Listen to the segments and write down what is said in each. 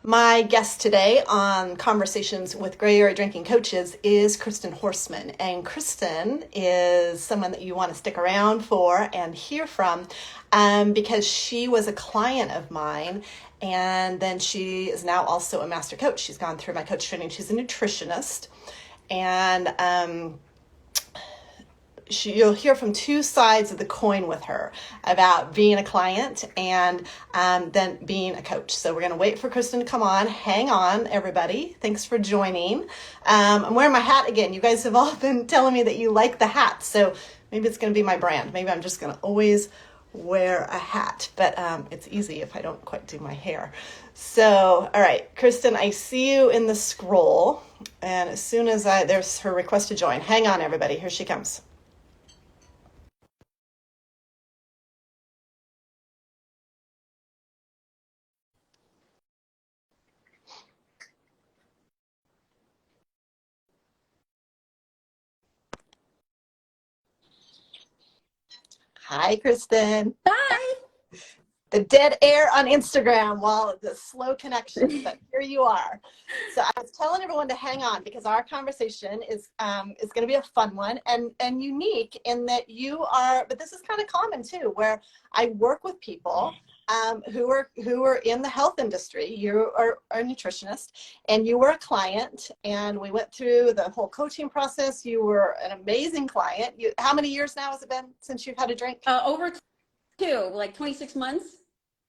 My guest today on Conversations with Gray Area Drinking Coaches is Kristin Horseman. And Kristin is someone that you want to stick around for and hear from because she was a client of mine. And then she is now also a master coach. She's gone through my coach training. She's a nutritionist. And you'll hear from two sides of the coin with her about being a client and then being a coach. So we're going to wait for Kristin to come on. Hang on, everybody. Thanks for joining. I'm wearing my hat again. You guys have all been telling me that you like the hat. So maybe it's going to be my brand. Maybe I'm just going to always wear a hat. But it's easy if I don't quite do my hair. So, all right, Kristin, I see you in the scroll. And as soon as there's her request to join. Hang on, everybody. Here she comes. Hi, Kristin. Bye. The dead air on Instagram while the slow connection, but here you are. So I was telling everyone to hang on because our conversation is going to be a fun one and unique in that you are, but this is kind of common too, where I work with people who are in the health industry. You are a nutritionist and you were a client, and we went through the whole coaching process. You were an amazing client. How many years now has it been since you've had a drink? Over two, like 26 months.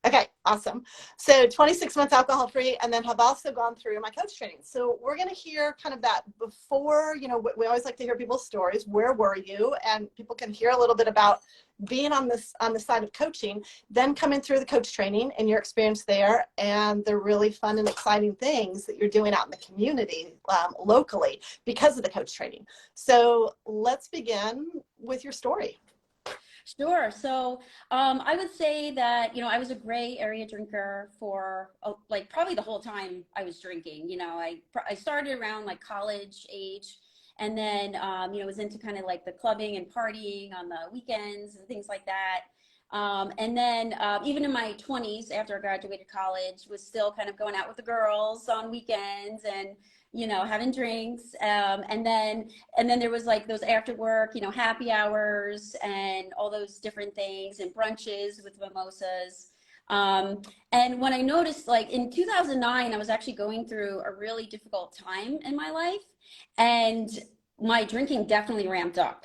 Okay, awesome. So 26 months alcohol free, and then have also gone through my coach training. So we're going to hear kind of that before, we always like to hear people's stories. Where were you? And people can hear a little bit about being on the side of coaching, then coming through the coach training and your experience there, and the really fun and exciting things that you're doing out in the community locally because of the coach training. So let's begin with your story. Sure. So I would say that, I was a gray area drinker for like probably the whole time I was drinking. I started around like college age, and then, was into kind of like the clubbing and partying on the weekends and things like that. And then even in my 20s, after I graduated college, was still kind of going out with the girls on weekends and having drinks. And then there was like those after work, happy hours and all those different things and brunches with mimosas. And when I noticed, like in 2009, I was actually going through a really difficult time in my life, and my drinking definitely ramped up.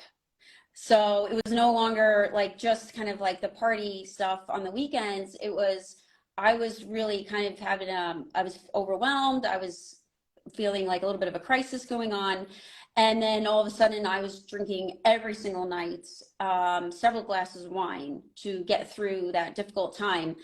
So it was no longer like just kind of like the party stuff on the weekends. I was really kind of having I was overwhelmed. I was feeling like a little bit of a crisis going on. And then all of a sudden I was drinking every single night, several glasses of wine to get through that difficult time.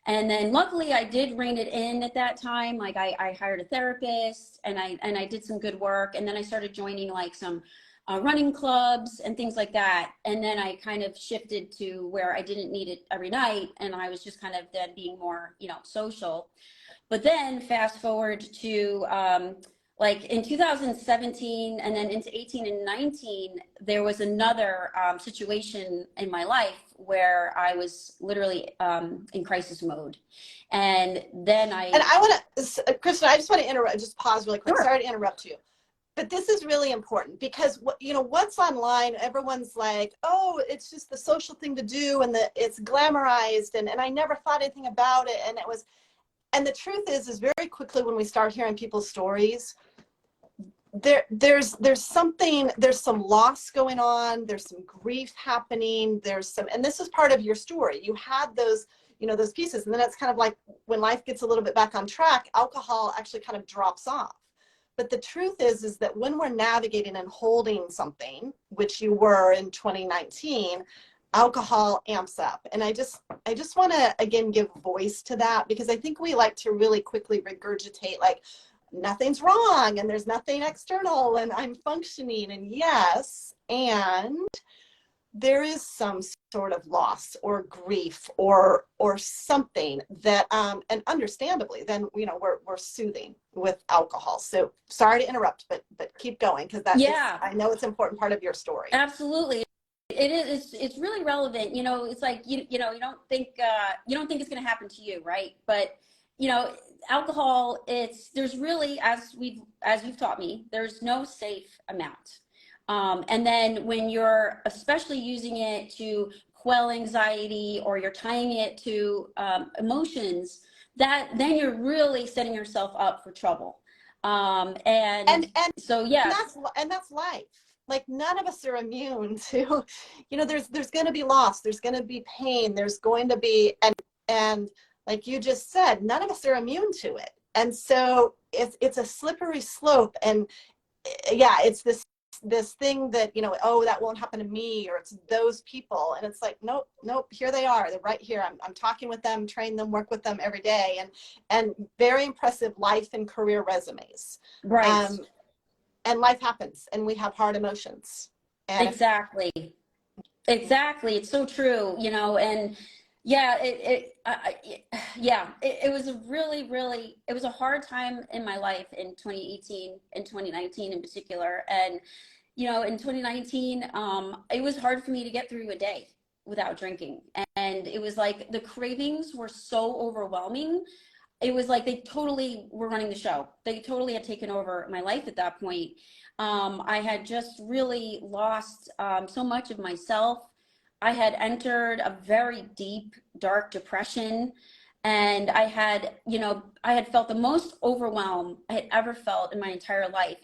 And then luckily I did rein it in at that time. Like I hired a therapist and I did some good work. And then I started joining like some running clubs and things like that. And then I kind of shifted to where I didn't need it every night. And I was just kind of then being more, social. But then fast forward to like in 2017 and then into 18 and 19, there was another situation in my life where I was literally in crisis mode. And then I want to, Kristin, I just want to interrupt, just pause really quick. Sure. Sorry to interrupt you. But this is really important because what's online, everyone's like, oh, it's just the social thing to do and it's glamorized and I never thought anything about it. And the truth is very quickly when we start hearing people's stories, there's some loss going on, there's some grief happening, and this is part of your story. You had those, those pieces, and then it's kind of like when life gets a little bit back on track, alcohol actually kind of drops off. But the truth is that when we're navigating and holding something, which you were in 2019, alcohol amps up. And I just want to, again, give voice to that because I think we like to really quickly regurgitate like nothing's wrong and there's nothing external and I'm functioning. And yes, and there is some sort of loss or grief or something that and understandably then we're soothing with alcohol. So sorry to interrupt, but keep going because I know it's an important part of your story. Absolutely. It is. It's really relevant. It's like you don't think it's going to happen to you, right? But you know, alcohol, there's really, as you've taught me, there's no safe amount. And then when you're especially using it to quell anxiety, or you're tying it to emotions, then you're really setting yourself up for trouble. And and so, yeah. that's life. Like, none of us are immune to, there's going to be loss, there's going to be pain, there's going to be, and like you just said, none of us are immune to it. And so it's a slippery slope. And yeah, it's this thing that, oh, that won't happen to me, or it's those people. And it's like, nope, here they are. They're right here. I'm talking with them, train them, work with them every day. And very impressive life and career resumes. Right. And life happens, and we have hard emotions. And exactly. It's so true, and yeah, it was a really, it was a hard time in my life in 2018 and 2019 in particular. And, in 2019, it was hard for me to get through a day without drinking. And it was like the cravings were so overwhelming. It was like they totally were running the show. They totally had taken over my life at that point. I had just really lost so much of myself. I had entered a very deep, dark depression, and I had felt the most overwhelmed I had ever felt in my entire life.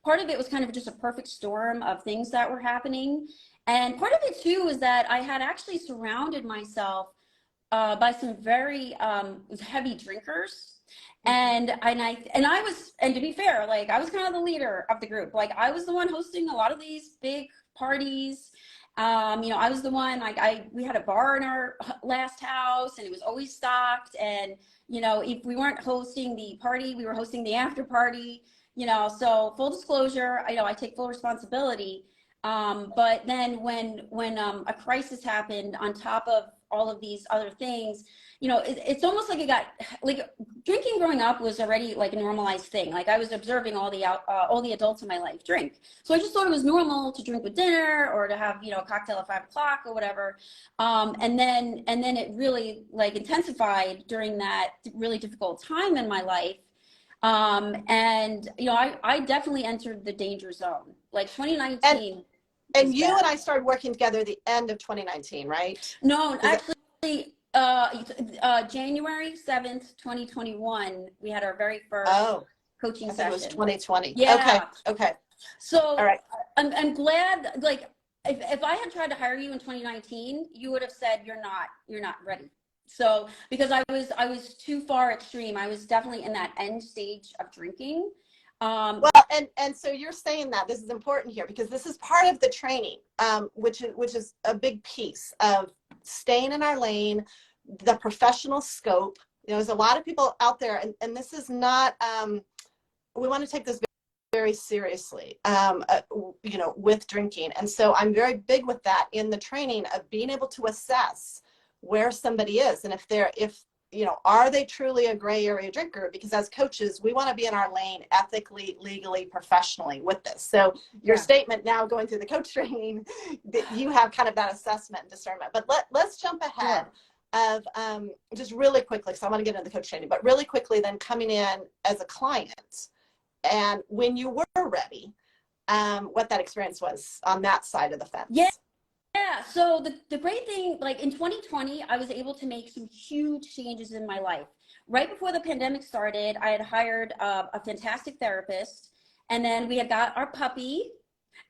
Part of it was kind of just a perfect storm of things that were happening. And part of it too was that I had actually surrounded myself by some very heavy drinkers. And to be fair, like, I was kind of the leader of the group. Like, I was the one hosting a lot of these big parties. I was the one, like, we had a bar in our last house, and it was always stocked. And, if we weren't hosting the party, we were hosting the after party, so full disclosure, I take full responsibility. But then when a crisis happened on top of all of these other things, it's almost like it got, like, drinking growing up was already like a normalized thing. Like, I was observing all the adults in my life drink. So I just thought it was normal to drink with dinner, or to have, a cocktail at 5 o'clock or whatever. And then it really, like, intensified during that really difficult time in my life. And I definitely entered the danger zone, like 2019. And you and I started working together the end of 2019, right? No, actually, January 7th, 2021, we had our very first coaching session. It was 2020. Yeah. Okay. So, all right. I'm glad, like, if I had tried to hire you in 2019, you would have said you're not ready. So, because I was too far extreme. I was definitely in that end stage of drinking. Well, and so you're saying that this is important here, because this is part of the training, which is a big piece of staying in our lane, the professional scope. There's a lot of people out there, and this is not, we want to take this very seriously, with drinking. And so I'm very big with that in the training, of being able to assess where somebody is, and are they truly a gray area drinker? Because as coaches, we want to be in our lane ethically, legally, professionally with this. So your statement now, going through the coach training, that you have kind of that assessment and discernment. But let's jump ahead of just really quickly, so I want to get into the coach training, but really quickly then coming in as a client, and when you were ready, what that experience was on that side of the fence. Yeah, so the great thing, like, in 2020, I was able to make some huge changes in my life. Right before the pandemic started, I had hired a fantastic therapist, and then we had got our puppy,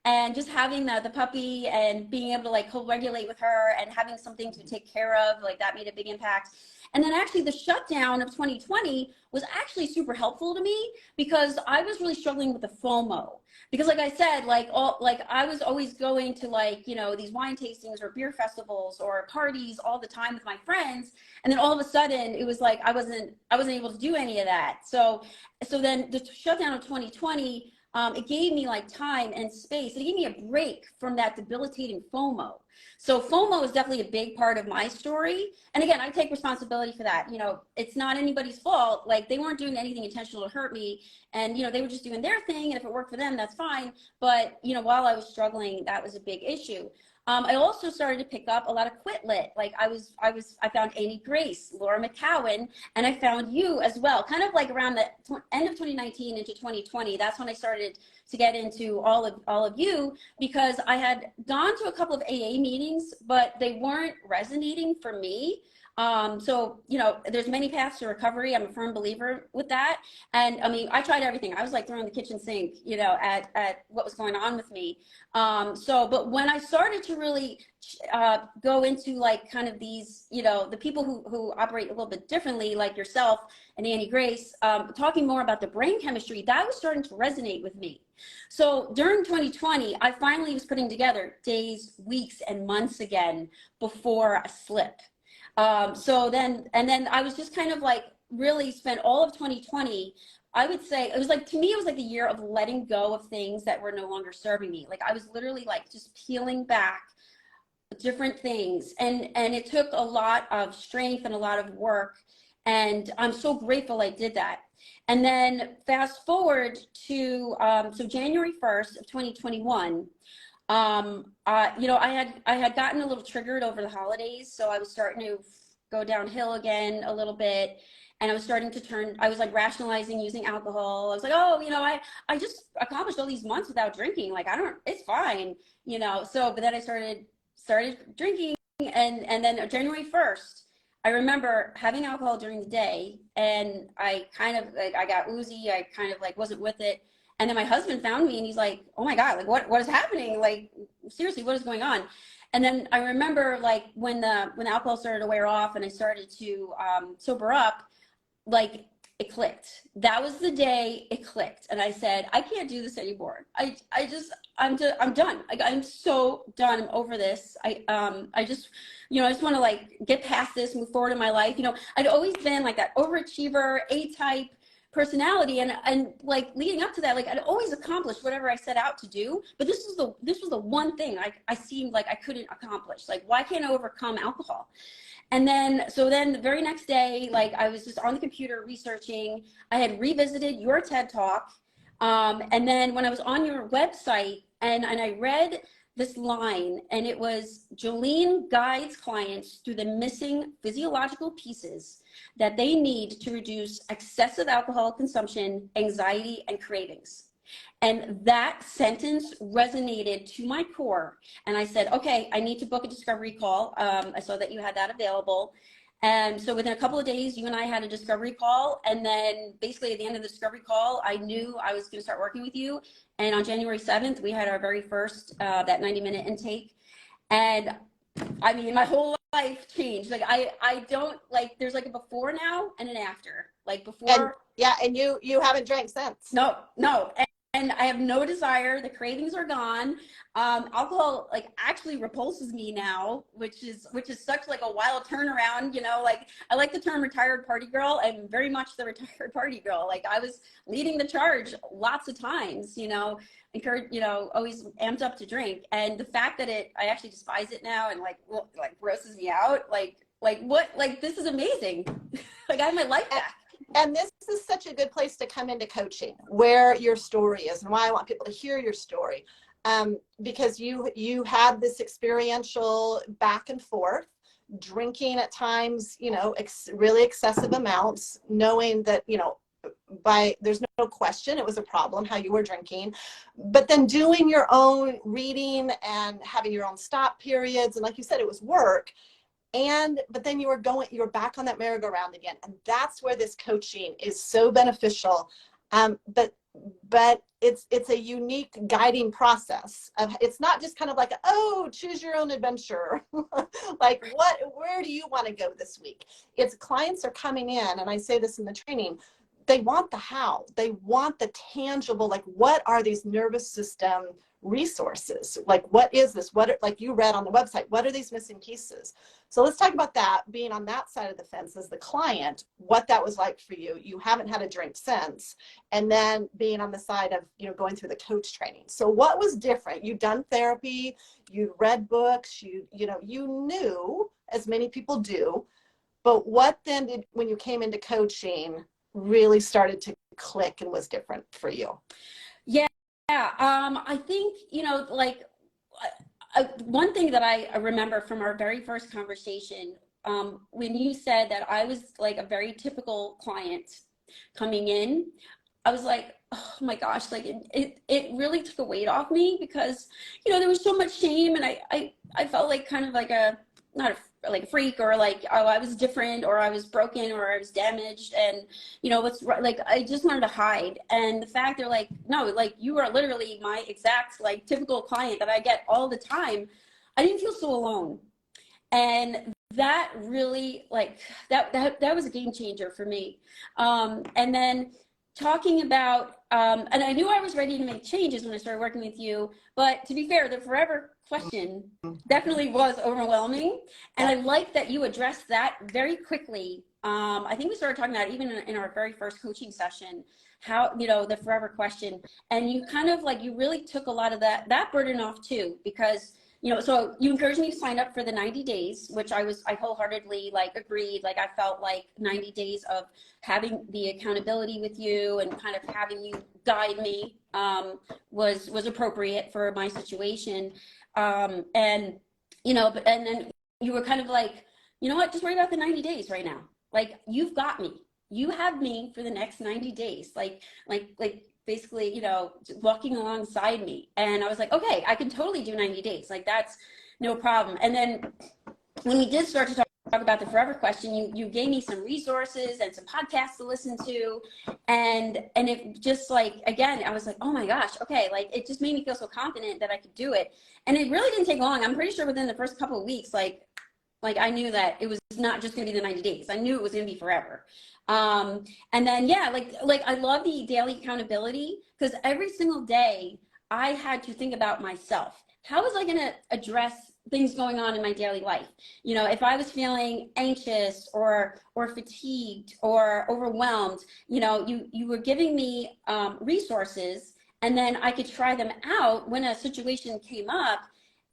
and just having the puppy and being able to, like, co-regulate with her and having something to take care of, like, that made a big impact. And then actually the shutdown of 2020 was actually super helpful to me, because I was really struggling with the FOMO. Because, like I said, I was always going to, like, these wine tastings or beer festivals or parties all the time with my friends. And then all of a sudden it was like, I wasn't able to do any of that. So then the shutdown of 2020, it gave me, like, time and space. It gave me a break from that debilitating FOMO. So FOMO is definitely a big part of my story. And again, I take responsibility for that. It's not anybody's fault. Like, they weren't doing anything intentional to hurt me. And, they were just doing their thing. And if it worked for them, that's fine. But, while I was struggling, that was a big issue. I also started to pick up a lot of Quit Lit. Like I found Amy Grace, Laura McCowan, and I found you as well. Kind of like around the end of 2019 into 2020. That's when I started to get into all of you, because I had gone to a couple of AA meetings, but they weren't resonating for me. So, you know, there's many paths to recovery. I'm a firm believer with that. And I mean, I tried everything. I was like throwing the kitchen sink, you know, at what was going on with me. But when I started to really go into like kind of these, you know, the people who operate a little bit differently, like yourself and Annie Grace, talking more about the brain chemistry, that was starting to resonate with me. So during 2020, I finally was putting together days, weeks, and months again before a slip. And then I was just kind of like really spent all of 2020. I would say it was like, to me, it was like the year of letting go of things that were no longer serving me. Like I was literally like just peeling back different things. And it took a lot of strength and a lot of work. And I'm so grateful I did that. And then fast forward to, so January 1st of 2021, you know, I had gotten a little triggered over the holidays, so I was starting to go downhill again a little bit, and I was starting to turn, I was like rationalizing using alcohol. I was like, oh, you know, I just accomplished all these months without drinking, like I don't, it's fine, you know. So but then I started drinking, and then January 1st, I remember having alcohol during the day, and I kind of like, I got woozy, I kind of like wasn't with it. And then my husband found me and he's like, oh my God, like what is happening? Like, seriously, what is going on? And then I remember like when the alcohol started to wear off and I started to sober up, like it clicked. That was the day it clicked. And I said, I can't do this anymore. I'm done. Like, I'm so done. I'm over this. I just, you know, I just want to like get past this, move forward in my life. You know, I'd always been like that overachiever, A-type personality, and like leading up to that, like I'd always accomplished whatever I set out to do, but this was the one thing I seemed like I couldn't accomplish. Like, why can't I overcome alcohol? And then so then the very next day, like I was just on the computer researching. I had revisited your TED Talk, and then when I was on your website, and I read this line, and it was, Jolene guides clients through the missing physiological pieces that they need to reduce excessive alcohol consumption, anxiety, and cravings. And that sentence resonated to my core. And I said, okay, I need to book a discovery call. I saw that you had that available. And so within a couple of days, you and I had a discovery call. And then basically at the end of the discovery call, I knew I was going to start working with you. And on January 7th, we had our very first, that 90-minute intake. And I mean, my whole life changed. Like I don't, like, there's like a before now and an after. Like before. And yeah, and you haven't drank since. No. And I have no desire. The cravings are gone. Alcohol like actually repulses me now, which is such like a wild turnaround. You know, like I like the term retired party girl. I'm very much the retired party girl. Like I was leading the charge lots of times. You know, encouraged. You know, always amped up to drink. And the fact that I actually despise it now and like grosses me out. Like what? Like this is amazing. Like I have my life back. And this is such a good place to come into coaching, where your story is, and why I want people to hear your story, because you had this experiential back and forth, drinking at times, you know, really excessive amounts, knowing that, you know, there's no question it was a problem how you were drinking, but then doing your own reading and having your own stop periods, and like you said, it was work. But then you're back on that merry-go-round again. And that's where this coaching is so beneficial. But it's a unique guiding process. It's not just kind of like, oh, choose your own adventure. Like where do you want to go this week? It's clients are coming in, and I say this in the training, they want the how. They want the tangible, like what are these nervous system resources? Like what is this? Like you read on the website, what are these missing pieces? So let's talk about that, being on that side of the fence as the client, what that was like for you. You haven't had a drink since, and then being on the side of, you know, going through the coach training. So what was different? You'd done therapy, you read books, you knew, as many people do, but what then did, when you came into coaching, really started to click and was different for you? Yeah. I think, you know, like one thing that I remember from our very first conversation, when you said that I was like a very typical client coming in, I was like, oh my gosh, like it really took a weight off me, because, you know, there was so much shame, and I felt like kind of like a, not a, like a freak, or like, oh, I was different, or I was broken, or I was damaged, and, you know, what's like, I just wanted to hide. And the fact they're like, no, like you are literally my exact like typical client that I get all the time, I didn't feel so alone. And that really, like, that was a game changer for me. And then talking about, and I knew I was ready to make changes when I started working with you, but to be fair, the forever question definitely was overwhelming. And I like that you addressed that very quickly. I think we started talking about it even in our very first coaching session, how, you know, the forever question. And you kind of like, you really took a lot of that burden off too, because, you know, so you encouraged me to sign up for the 90 days, which I wholeheartedly like agreed. Like I felt like 90 days of having the accountability with you and kind of having you guide me was appropriate for my situation. And, you know, and then you were kind of like, you know what, just worry about the 90 days right now. Like, you've got me. You have me for the next 90 days. Like basically, you know, walking alongside me. And I was like, okay, I can totally do 90 days. Like, that's no problem. And then when we did start to talk about the forever question, you gave me some resources and some podcasts to listen to. And it just like, again, I was like, oh my gosh, okay. Like, it just made me feel so confident that I could do it. And it really didn't take long. I'm pretty sure within the first couple of weeks, like I knew that it was not just going to be the 90 days. I knew it was going to be forever. And then, yeah, like I love the daily accountability, because every single day I had to think about myself. How was I going to address things going on in my daily life? You know, if I was feeling anxious or fatigued or overwhelmed, you know, you were giving me resources, and then I could try them out when a situation came up,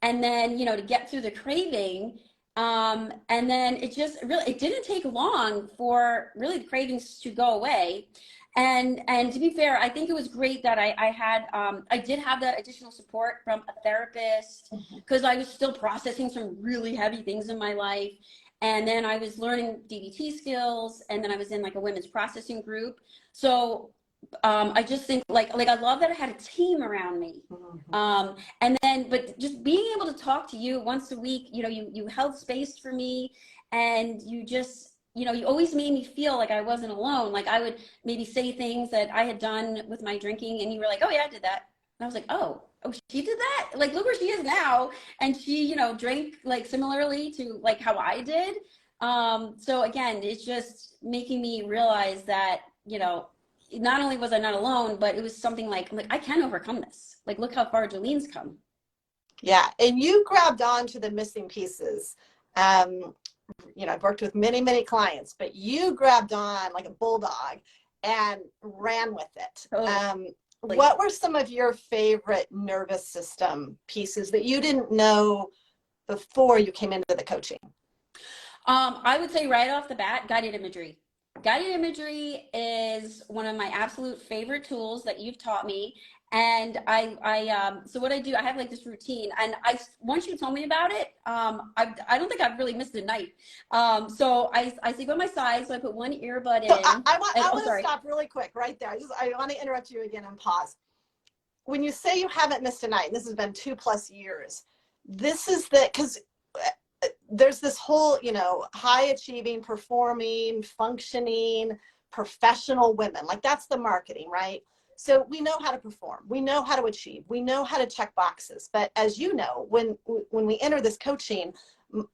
and then, you know, to get through the craving. And then it didn't take long for really the cravings to go away. And to be fair, I think it was great that I did have that additional support from a therapist, because I was still processing some really heavy things in my life. And then I was learning DBT skills, and then I was in like a women's processing group. So I just think like I love that I had a team around me. And then, but just being able to talk to you once a week, you know, you held space for me, and you just, you know, you always made me feel like I wasn't alone. Like I would maybe say things that I had done with my drinking, and you were like, oh yeah, I did that. And I was like, oh, she did that? Like, look where she is now. And she, you know, drank like similarly to like how I did. So again, it's just making me realize that, you know, not only was I not alone, but it was something like I can overcome this. Like, look how far Jolene's come. Yeah, and you grabbed on to the missing pieces. You know, I've worked with many, many clients, but you grabbed on like a bulldog and ran with it. What were some of your favorite nervous system pieces that you didn't know before you came into the coaching? I would say right off the bat, guided imagery. Guided imagery is one of my absolute favorite tools that you've taught me. And so what I do, I have like this routine, and once you told me about it, I don't think I've really missed a night. So I sleep on my side, so I put one earbud in. So I want to stop really quick right there. I want to interrupt you again and pause. When you say you haven't missed a night, and this has been 2+ years, this is because there's this whole, you know, high achieving, performing, functioning, professional women. Like, that's the marketing, right? So we know how to perform, we know how to achieve, we know how to check boxes. But as you know, when we enter this coaching,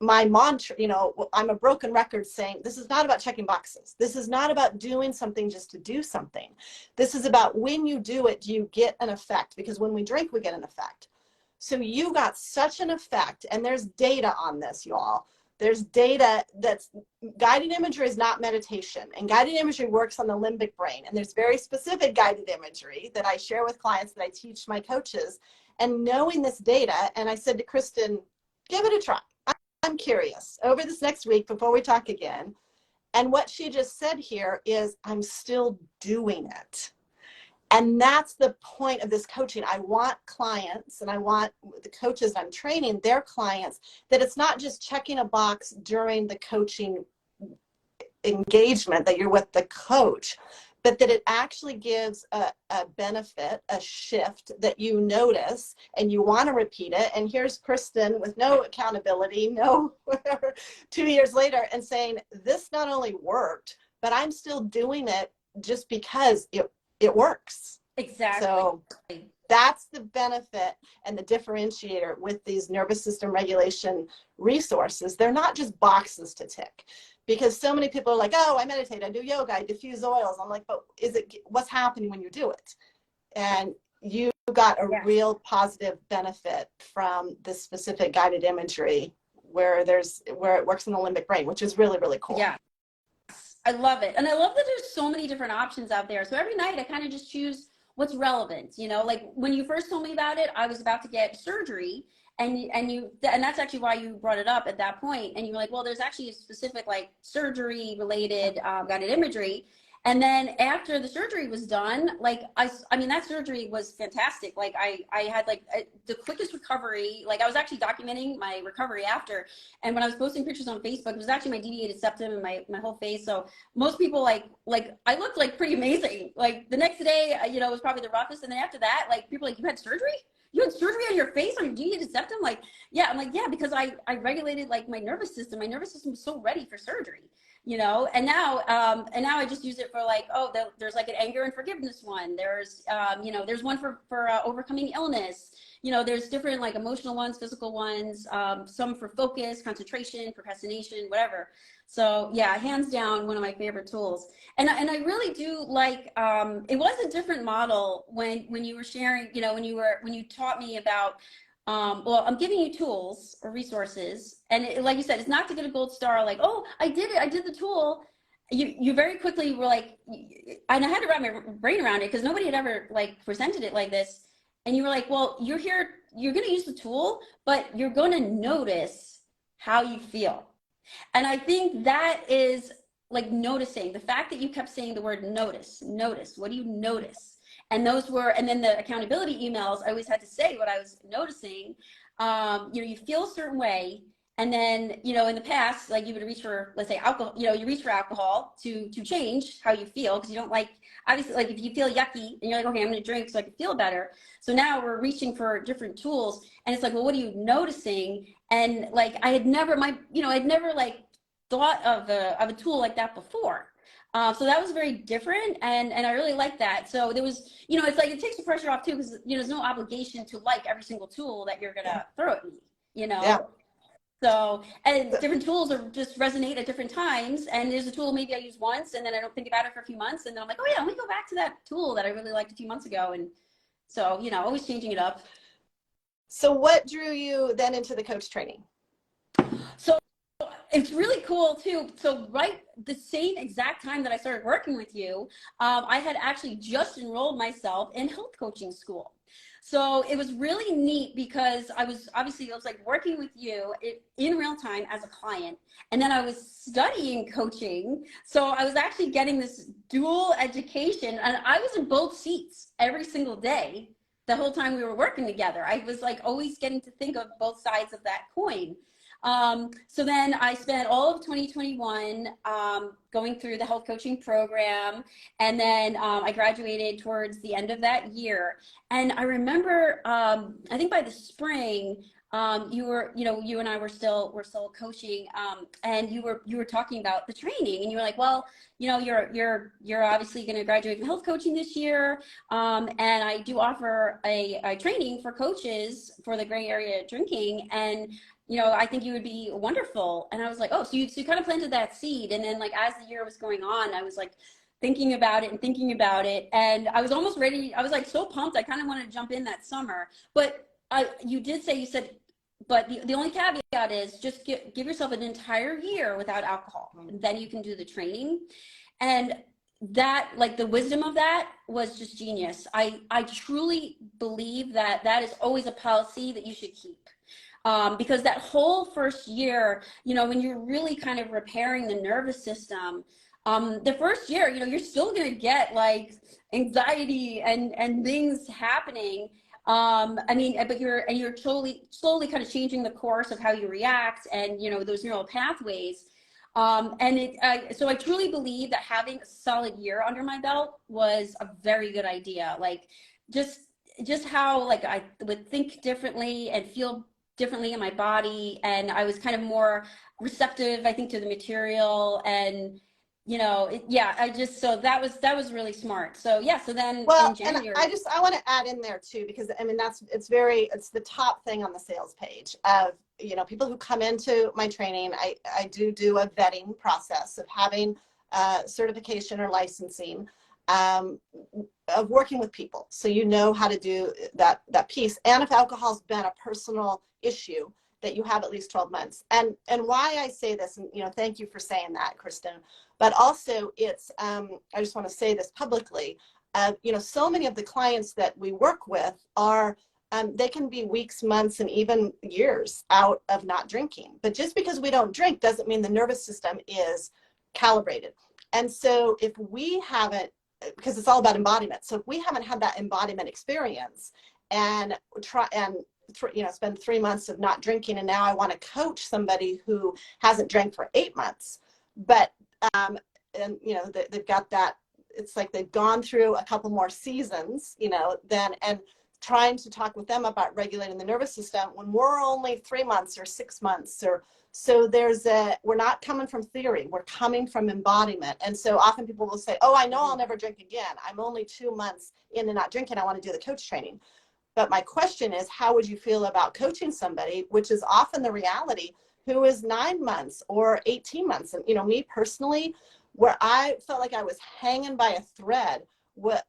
my mantra, you know, I'm a broken record saying, this is not about checking boxes. This is not about doing something just to do something. This is about when you do it, do you get an effect? Because when we drink, we get an effect. So you got such an effect, and there's data on this, y'all. There's data that's guided imagery is not meditation, and guided imagery works on the limbic brain. And there's very specific guided imagery that I share with clients that I teach my coaches. And knowing this data, and I said to Kristin, give it a try. I'm curious over this next week before we talk again. And what she just said here is, I'm still doing it. And that's the point of this coaching. I want clients, and I want the coaches I'm training, their clients, that it's not just checking a box during the coaching engagement that you're with the coach, but that it actually gives a benefit, a shift that you notice and you want to repeat it. And here's Kristin with no accountability, no 2 years later, and saying, this not only worked, but I'm still doing it just because it works. Exactly. So that's the benefit and the differentiator with these nervous system regulation resources. They're not just boxes to tick, because so many people are like, oh, I meditate, I do yoga, I diffuse oils. I'm like, but what's happening when you do it? And you got a real positive benefit from this specific guided imagery where it works in the limbic brain, which is really, really cool. Yeah. I love it. And I love that there's so many different options out there. So every night I kind of just choose what's relevant. You know, like when you first told me about it, I was about to get surgery, and that's actually why you brought it up at that point. And you were like, well, there's actually a specific like surgery related guided imagery. And then after the surgery was done, like I mean, that surgery was fantastic. Like I had like the quickest recovery. Like I was actually documenting my recovery after. And when I was posting pictures on Facebook, it was actually my deviated septum and my whole face. So most people like I looked like pretty amazing. Like the next day, you know, it was probably the roughest. And then after that, like people like, you had surgery? You had surgery on your face, on your deviated septum? Like, yeah. I'm like, yeah, because I regulated like my nervous system. My nervous system was so ready for surgery. You know, and now I just use it for like, oh, there's like an anger and forgiveness one. There's, you know, there's one for overcoming illness. You know, there's different like emotional ones, physical ones, some for focus, concentration, procrastination, whatever. So yeah, hands down, one of my favorite tools. And I really do like, it was a different model when you were sharing, you know, when you taught me about, well, I'm giving you tools or resources, and like you said, it's not to get a gold star, like, oh, I did it, I did the tool. You very quickly were like, and I had to wrap my brain around it because nobody had ever like presented it like this. And you were like, well, you're here, you're going to use the tool, but you're going to notice how you feel. And I think that is like noticing. The fact that you kept saying the word notice, what do you notice? And those were, and then the accountability emails, I always had to say what I was noticing. You know, you feel a certain way. And then, you know, in the past, like you would reach for, let's say alcohol, you know, you reach for alcohol to change how you feel, because you don't like, obviously, like if you feel yucky and you're like, okay, I'm going to drink so I can feel better. So now we're reaching for different tools, and it's like, well, what are you noticing? And like, I had never, I'd never like thought of a tool like that before. So that was very different, and I really like that. So there was, you know, it's like it takes the pressure off too, because you know there's no obligation to like every single tool that you're gonna throw at me, you know. Yeah. So, and different tools are just resonate at different times. And there's a tool maybe I use once, and then I don't think about it for a few months, and then I'm like, oh yeah, let me go back to that tool that I really liked a few months ago. And so, you know, always changing it up. So what drew you then into the coach training? So it's really cool too. So right the same exact time that I started working with you, I had actually just enrolled myself in health coaching school. So it was really neat because I was like working with you in real time as a client, and then I was studying coaching. So I was actually getting this dual education, and I was in both seats every single day the whole time we were working together. I was like always getting to think of both sides of that coin. So then I spent all of 2021 going through the health coaching program, and then I graduated towards the end of that year. And I remember, I think by the spring, you and I were still coaching, and you were talking about the training, and you were like, well, you know, you're obviously going to graduate from health coaching this year, and I do offer a training for coaches for the gray area drinking, and you know, I think you would be wonderful. And I was like, oh, so you kind of planted that seed. And then like, as the year was going on, I was like thinking about it. And I was almost ready. I was like so pumped. I kind of wanted to jump in that summer. But you said, but the only caveat is just give yourself an entire year without alcohol. And then you can do the training. And that, like the wisdom of that was just genius. I truly believe that is always a policy that you should keep. Because that whole first year, you know, when you're really kind of repairing the nervous system, the first year, you're still going to get like anxiety and things happening. I mean, but you're slowly kind of changing the course of how you react and, those neural pathways. So I truly believe that having a solid year under my belt was a very good idea. Like just how like I would think differently and feel differently in my body. And I was kind of more receptive, I think, to the material. And so that was really smart. So yeah, so then in Well, and January. I want to add in there too, because I mean, it's the top thing on the sales page of, people who come into my training. I do a vetting process of having certification or licensing, of working with people. So how to do that piece. And if alcohol's been a personal issue, that you have at least 12 months. And why I say this, and thank you for saying that, Kristin, but also it's, I just want to say this publicly, so many of the clients that we work with are, they can be weeks, months, and even years out of not drinking. But just because we don't drink doesn't mean the nervous system is calibrated. And so if we haven't, because it's all about embodiment. So if we haven't had that embodiment experience and spend 3 months of not drinking, and now I want to coach somebody who hasn't drank for 8 months, but they've got that, it's like they've gone through a couple more seasons, and trying to talk with them about regulating the nervous system when we're only 3 months or 6 months, or so we're not coming from theory, we're coming from embodiment. And so often people will say, oh, I know I'll never drink again, I'm only 2 months into not drinking, I want to do the coach training. But my question is, how would you feel about coaching somebody, which is often the reality, who is 9 months or 18 months? And, me personally, where I felt like I was hanging by a thread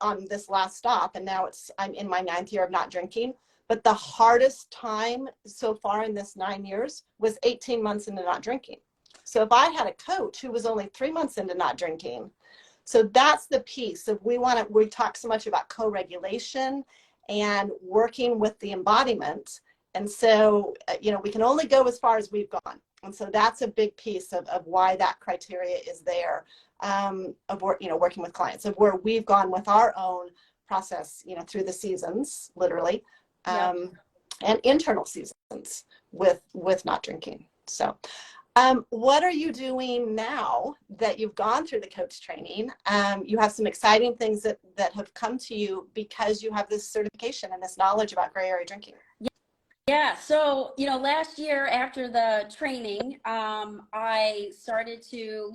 on this last stop, and now I'm in my 9th year of not drinking. But the hardest time so far in this 9 years was 18 months into not drinking. So if I had a coach who was only 3 months into not drinking, so that's the piece of we talk so much about co-regulation and working with the embodiment. And so, we can only go as far as we've gone. And so that's a big piece of why that criteria is there, of working with clients, of where we've gone with our own process, through the seasons, literally, and internal seasons with not drinking. So what are you doing now that you've gone through the coach training? You have some exciting things that have come to you because you have this certification and this knowledge about gray area drinking. Yeah, so, last year after the training, I started to,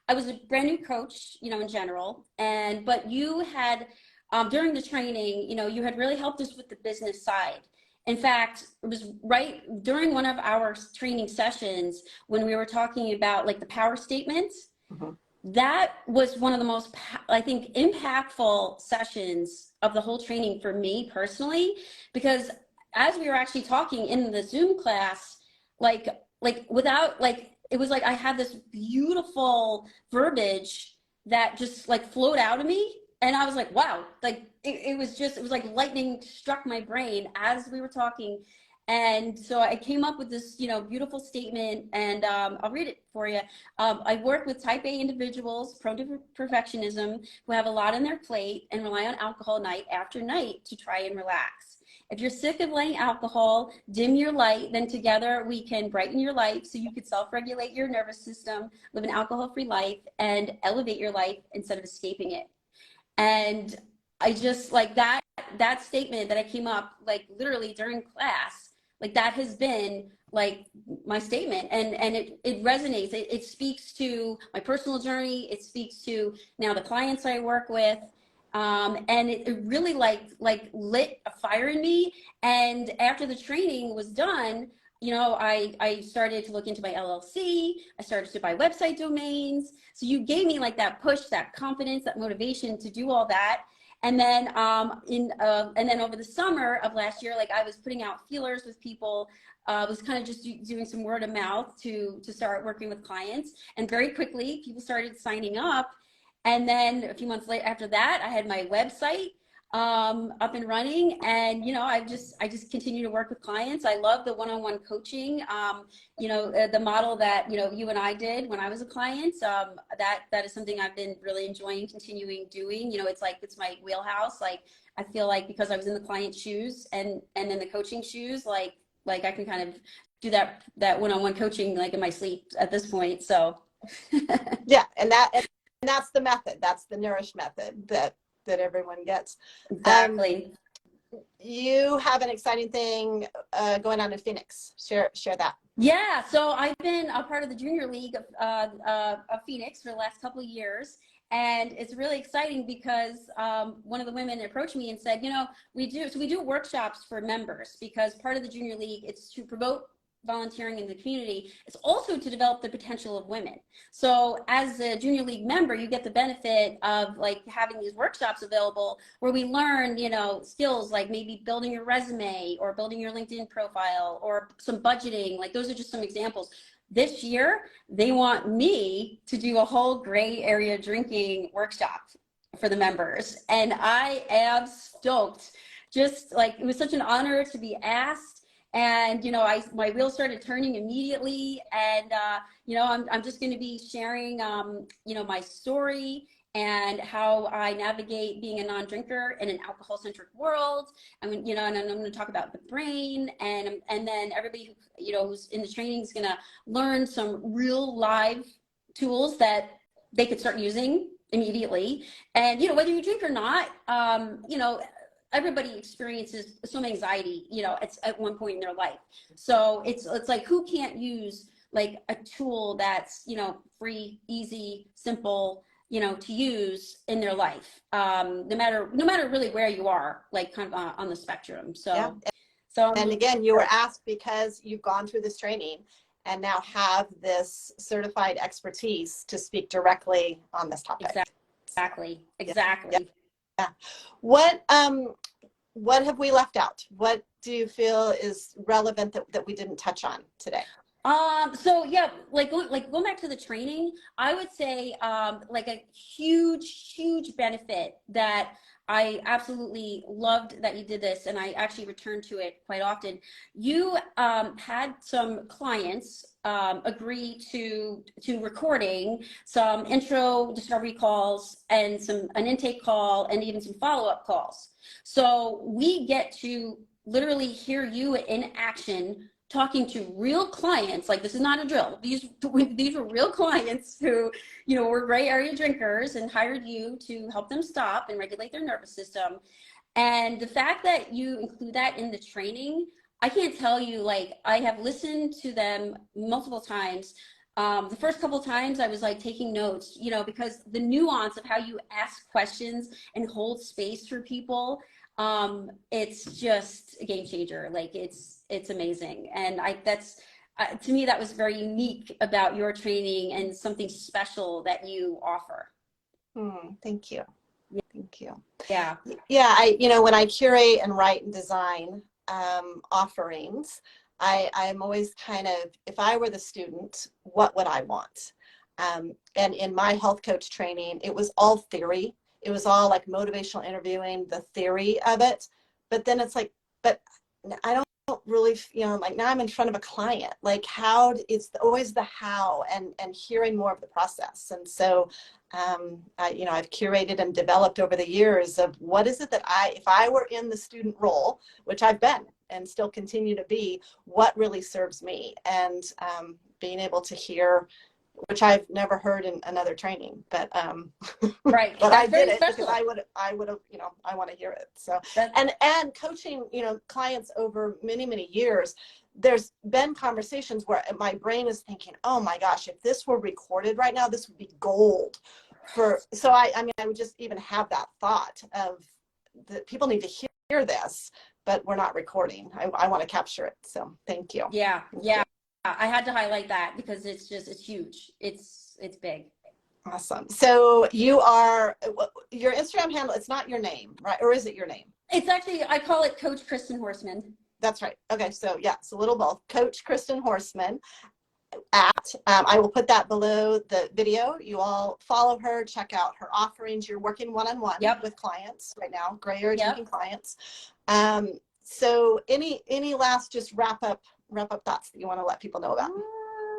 I was a brand new coach, in general, but you had, during the training, you had really helped us with the business side. In fact, it was right during one of our training sessions when we were talking about like the power statements. Mm-hmm. That was one of the most, I think, impactful sessions of the whole training for me personally, because as we were actually talking in the Zoom class, without it was like I had this beautiful verbiage that just like flowed out of me. And I was like, wow, it was like lightning struck my brain as we were talking. And so I came up with this, beautiful statement, and I'll read it for you. I work with type A individuals prone to perfectionism who have a lot on their plate and rely on alcohol night after night to try and relax. If you're sick of letting alcohol dim your light, then together we can brighten your life so you can self-regulate your nervous system, live an alcohol-free life, and elevate your life instead of escaping it. And I just like that statement that I came up literally during class, that has been my statement, and it resonates. It speaks to my personal journey. It speaks to now the clients I work with. And it really lit a fire in me. And after the training was done, I started to look into my LLC. I started to buy website domains. So you gave me that push, that confidence, that motivation to do all that. And then and then over the summer of last year, I was putting out feelers with people. Was kind of just doing some word of mouth to start working with clients. And very quickly, people started signing up. And then a few months later after that, I had my website. up and running, and I just continue to work with clients. I love the one-on-one coaching. The model that you and I did when I was a client. That is something I've been really enjoying continuing doing. It's my wheelhouse. Like, I feel like because I was in the client shoes and in the coaching shoes, like I can kind of do that one-on-one coaching like in my sleep at this point. So yeah, and that's the method. That's the NOURISH method that everyone gets. Exactly. You have an exciting thing going on in Phoenix. Share that. Yeah, so I've been a part of the Junior League of Phoenix for the last couple of years, and it's really exciting because one of the women approached me and said, we do workshops for members, because part of the Junior League, it's to promote volunteering in the community. It's also to develop the potential of women. So as a Junior League member, you get the benefit of like having these workshops available where we learn, skills like maybe building your resume or building your LinkedIn profile or some budgeting. Like, those are just some examples. This year, they want me to do a whole gray area drinking workshop for the members. And I am stoked. Just like, it was such an honor to be asked. And my wheels started turning immediately, and I'm just going to be sharing my story and how I navigate being a non-drinker in an alcohol-centric world. And and I'm going to talk about the brain, and then everybody who's in the training is going to learn some real live tools that they could start using immediately. And whether you drink or not, everybody experiences some anxiety, it's at one point in their life. So it's like, who can't use like a tool that's, free, easy, simple, to use in their life, no matter really where you are, like kind of on the spectrum. So, yeah. And again, you were asked because you've gone through this training and now have this certified expertise to speak directly on this topic. Exactly. Yeah. What have we left out? What do you feel is relevant that we didn't touch on today? So yeah, like going back to the training, I would say like a huge benefit that I absolutely loved that you did this, and I actually return to it quite often. You had some clients agree to recording some intro discovery calls and an intake call and even some follow-up calls. So we get to literally hear you in action talking to real clients. Like, this is not a drill. These were real clients who, were gray area drinkers and hired you to help them stop and regulate their nervous system. And the fact that you include that in the training, I can't tell you, like, I have listened to them multiple times. The first couple of times I was like taking notes, because the nuance of how you ask questions and hold space for people, it's just a game changer. Like, it's amazing. And to me, that was very unique about your training and something special that you offer. Thank you. Thank you. Yeah. Yeah. When I curate and write and design offerings, I'm always kind of, if I were the student, what would I want? And in my health coach training, it was all theory. It was all like motivational interviewing, the theory of it. But then it's like, but I don't really, like, now I'm in front of a client. Like, it's always the how and hearing more of the process. And so, I've curated and developed over the years of what is it that if I were in the student role, which I've been and still continue to be, what really serves me, and being able to hear, which I've never heard in another training, but right. but That's I did it special. because I would have, I want to hear it. So and coaching, clients over many years, there's been conversations where my brain is thinking, oh my gosh, if this were recorded right now, this would be gold. So I would just even have that thought of that people need to hear this, but we're not recording. I want to capture it. So thank you. Yeah. I had to highlight that because it's huge. It's big. Awesome. So your Instagram handle, it's not your name, right? Or is it your name? It's actually, I call it Coach Kristin Horseman. That's right. Okay. So yeah, it's a little both. Coach Kristin Horseman. at. I will put that below the video. You all follow her, check out her offerings. You're working one-on-one Yep. with clients right now, gray area Yep. drinking clients. So any last just wrap up thoughts that you want to let people know about?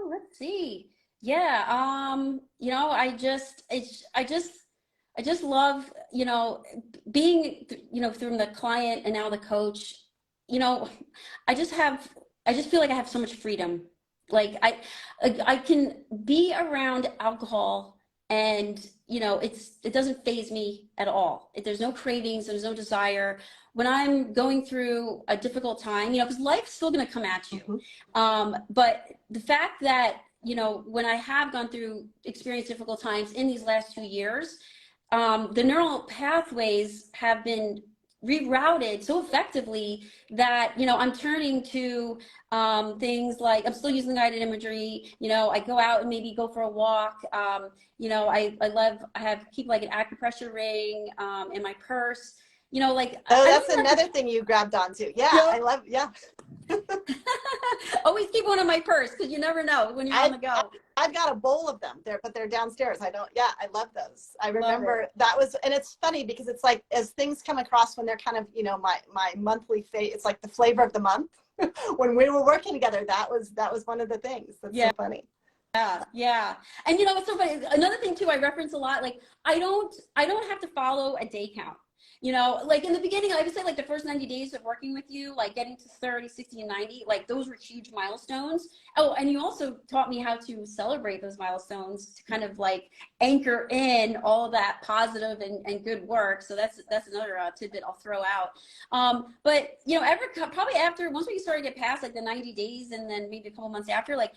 Let's see. Yeah. You know, I just love, you know, being, you know, through the client and now the coach, you know, I just feel like I have so much freedom. Like I can be around alcohol and, you know, it doesn't faze me at all. There's no cravings, there's no desire. When I'm going through a difficult time, you know, because life's still going to come at you. But the fact that, you know, when I have gone through, experienced difficult times in these last 2 years, the neural pathways have been rerouted so effectively that, you know, I'm turning to things like, I'm still using guided imagery. You know, I go out and maybe go for a walk. You know, I keep like an acupressure ring in my purse. You know, like, oh, that's another thing you grabbed onto. Yeah, Yep. I love. Yeah. Always keep one in my purse because you never know when you're on the go. I've got a bowl of them there, but they're downstairs. Yeah, I love those. I remember that was, and it's funny because it's like, as things come across when they're kind of, you know, my monthly it's like the flavor of the month. When we were working together, that was one of the things. That's so funny. Yeah. And you know, it's so funny. Another thing too, I reference a lot, like I don't have to follow a day count. You know, like in the beginning, I would say like the first 90 days of working with you, like getting to 30, 60, and 90, like those were huge milestones. Oh, and you also taught me how to celebrate those milestones to kind of like anchor in all of that positive and good work. So that's another tidbit I'll throw out. But you know, probably after, once we started to get past like the 90 days and then maybe a couple months after, like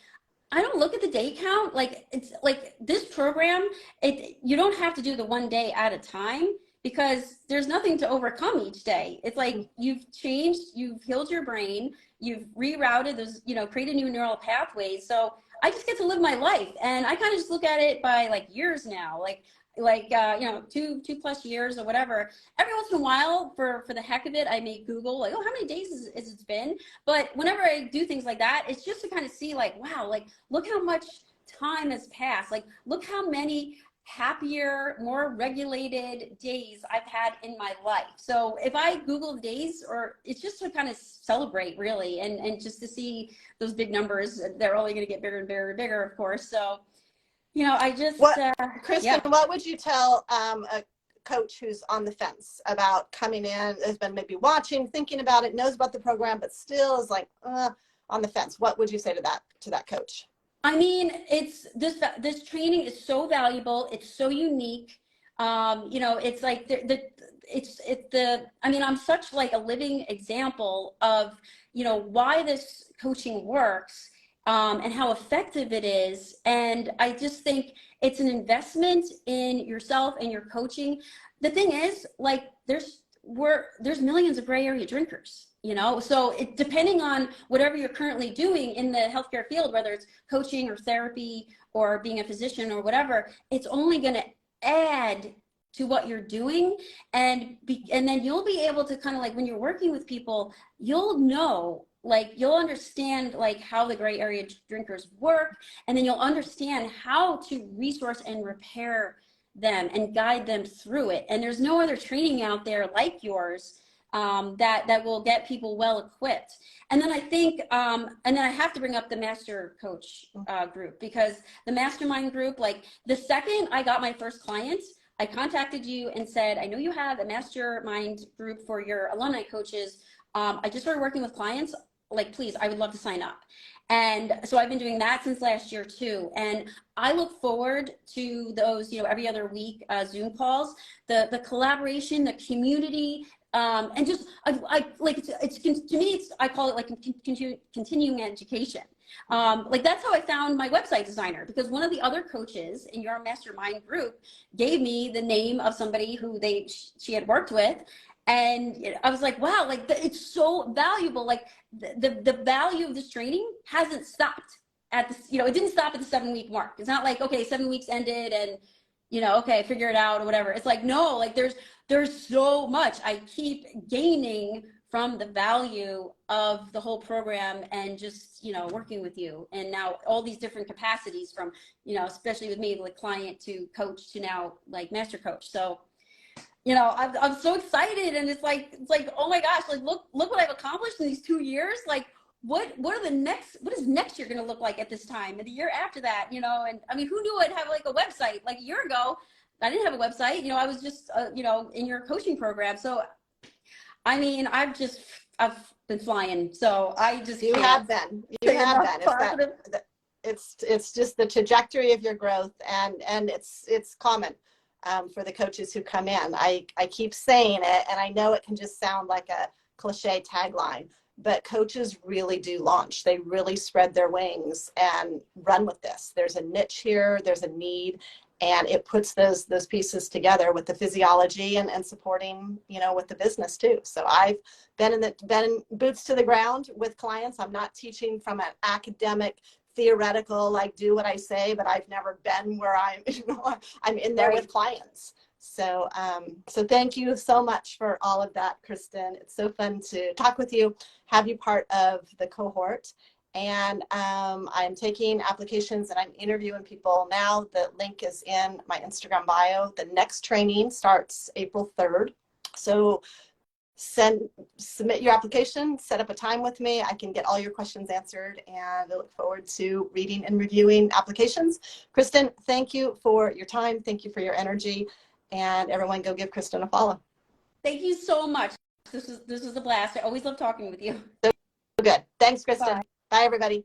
I don't look at the day count. Like it's like this program, you don't have to do the one day at a time, because there's nothing to overcome each day. It's like you've changed, you've healed your brain, you've rerouted those, you know, created new neural pathways. So I just get to live my life. And I kind of just look at it by like years now, like you know, two plus years or whatever. Every once in a while, for the heck of it, I may Google like, oh, how many days has it been? But whenever I do things like that, it's just to kind of see like, wow, like look how much time has passed. Like look how many happier, more regulated days I've had in my life. So if I Google days, or it's just to kind of celebrate really, and just to see those big numbers, they're only going to get bigger and bigger and bigger, of course. So, you know, I just, Kristin, what would you tell a coach who's on the fence about coming in, has been maybe watching, thinking about it, knows about the program, but still is like on the fence? What would you say to that coach? I mean, it's this training is so valuable. It's so unique. You know, it's like I mean, I'm such like a living example of, you know, why this coaching works, and how effective it is. And I just think it's an investment in yourself and your coaching. The thing is, like, there's millions of gray area drinkers, you know, so depending on whatever you're currently doing in the healthcare field, whether it's coaching or therapy or being a physician or whatever, it's only going to add to what you're doing. And then you'll be able to kind of like, when you're working with people, you'll know, like you'll understand like how the gray area drinkers work, and then you'll understand how to resource and repair them and guide them through it. And there's no other training out there like yours that will get people well equipped. And then I think, and then I have to bring up the master coach group, because the mastermind group, like the second I got my first clients, I contacted you and said, I know you have a mastermind group for your alumni coaches. I just started working with clients. Like, please, I would love to sign up. And so I've been doing that since last year too. And I look forward to those, you know, every other week Zoom calls, the collaboration, the community, and just I like it's to me, I call it like continuing education. Like that's how I found my website designer, because one of the other coaches in your mastermind group gave me the name of somebody who she had worked with. And I was like, wow, like it's so valuable. Like the value of this training hasn't stopped at this, you know, it didn't stop at the 7-week mark. It's not like, okay, 7 weeks ended and, you know, okay, figure it out or whatever. It's like, no, like there's so much I keep gaining from the value of the whole program and just, you know, working with you. And now all these different capacities from, you know, especially with me, like client to coach to now like master coach. So, you know, I'm so excited, and it's like, oh my gosh, like look what I've accomplished in these 2 years. Like what is next year going to look like at this time and the year after that, you know? And I mean, who knew I'd have like a website? Like a year ago, I didn't have a website, you know, I was just, you know, in your coaching program. So I mean, I've been flying. So I just You have been. You have been. It's just the trajectory of your growth, and it's common for the coaches who come in. I keep saying it, and I know it can just sound like a cliche tagline, but coaches really do launch. They really spread their wings and run with this. There's a niche here. There's a need. And it puts those pieces together with the physiology and supporting, you know, with the business too. So I've been in boots to the ground with clients. I'm not teaching from an academic, theoretical, like do what I say, but I've never been where I'm in there with clients. So so thank you so much for all of that, Kristin. It's so fun to talk with you, have you part of the cohort. And I'm taking applications and I'm interviewing people now. The link is in my Instagram bio. The next training starts April 3rd. So submit your application, set up a time with me. I can get all your questions answered, and I look forward to reading and reviewing applications. Kristin, thank you for your time. Thank you for your energy, and everyone go give Kristin a follow. Thank you so much. This was a blast. I always love talking with you. So good. Thanks, Kristin. Bye. Bye, everybody.